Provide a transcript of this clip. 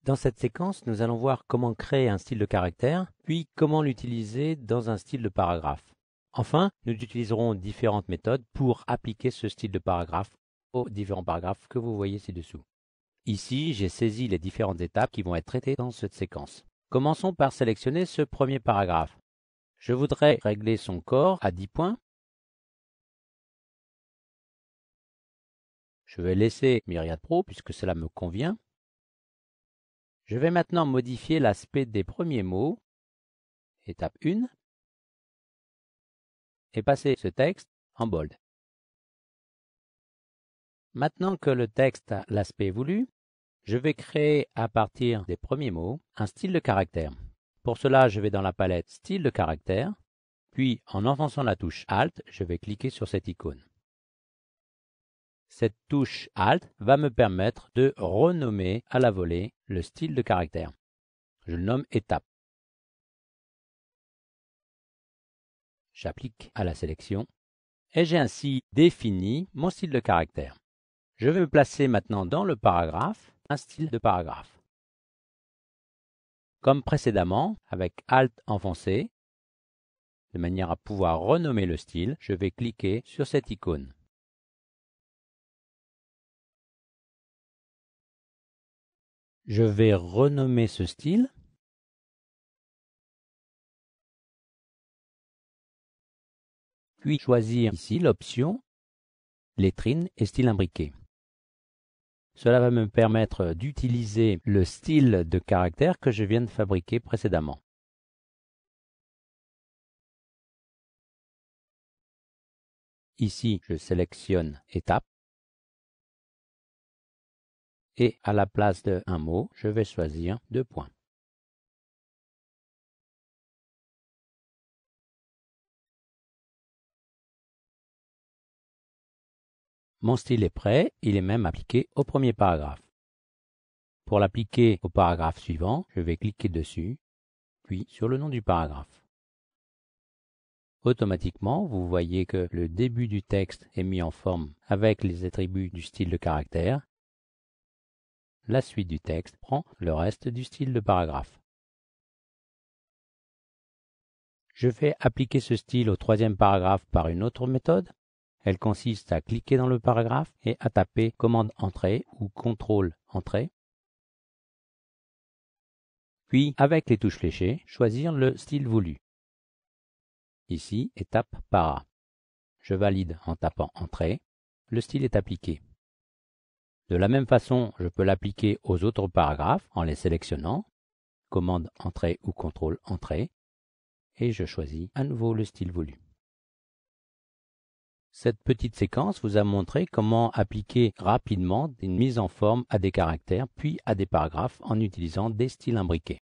Dans cette séquence, nous allons voir comment créer un style de caractère, puis comment l'utiliser dans un style de paragraphe. Enfin, nous utiliserons différentes méthodes pour appliquer ce style de paragraphe aux différents paragraphes que vous voyez ci-dessous. Ici, j'ai saisi les différentes étapes qui vont être traitées dans cette séquence. Commençons par sélectionner ce premier paragraphe. Je voudrais régler son corps à 10 points. Je vais laisser Myriad Pro puisque cela me convient. Je vais maintenant modifier l'aspect des premiers mots, étape 1, et passer ce texte en bold. Maintenant que le texte a l'aspect voulu, je vais créer à partir des premiers mots un style de caractère. Pour cela, je vais dans la palette Style de caractère, puis en enfonçant la touche Alt, je vais cliquer sur cette icône. Cette touche Alt va me permettre de renommer à la volée le style de caractère. Je le nomme étape. J'applique à la sélection et j'ai ainsi défini mon style de caractère. Je vais me placer maintenant dans le paragraphe, un style de paragraphe. Comme précédemment, avec Alt enfoncé, de manière à pouvoir renommer le style, je vais cliquer sur cette icône. Je vais renommer ce style. Puis choisir ici l'option lettrine et style imbriqué. Cela va me permettre d'utiliser le style de caractère que je viens de fabriquer précédemment. Ici, je sélectionne étape et à la place d'un mot, je vais choisir 2 points. Mon style est prêt, il est même appliqué au premier paragraphe. Pour l'appliquer au paragraphe suivant, je vais cliquer dessus, puis sur le nom du paragraphe. Automatiquement, vous voyez que le début du texte est mis en forme avec les attributs du style de caractère. La suite du texte prend le reste du style de paragraphe. Je vais appliquer ce style au troisième paragraphe par une autre méthode. Elle consiste à cliquer dans le paragraphe et à taper commande entrée ou contrôle entrée. Puis, avec les touches fléchées, choisir le style voulu. Ici, étape para. Je valide en tapant entrée. Le style est appliqué. De la même façon, je peux l'appliquer aux autres paragraphes en les sélectionnant, commande entrée ou contrôle entrée, et je choisis à nouveau le style voulu. Cette petite séquence vous a montré comment appliquer rapidement une mise en forme à des caractères puis à des paragraphes en utilisant des styles imbriqués.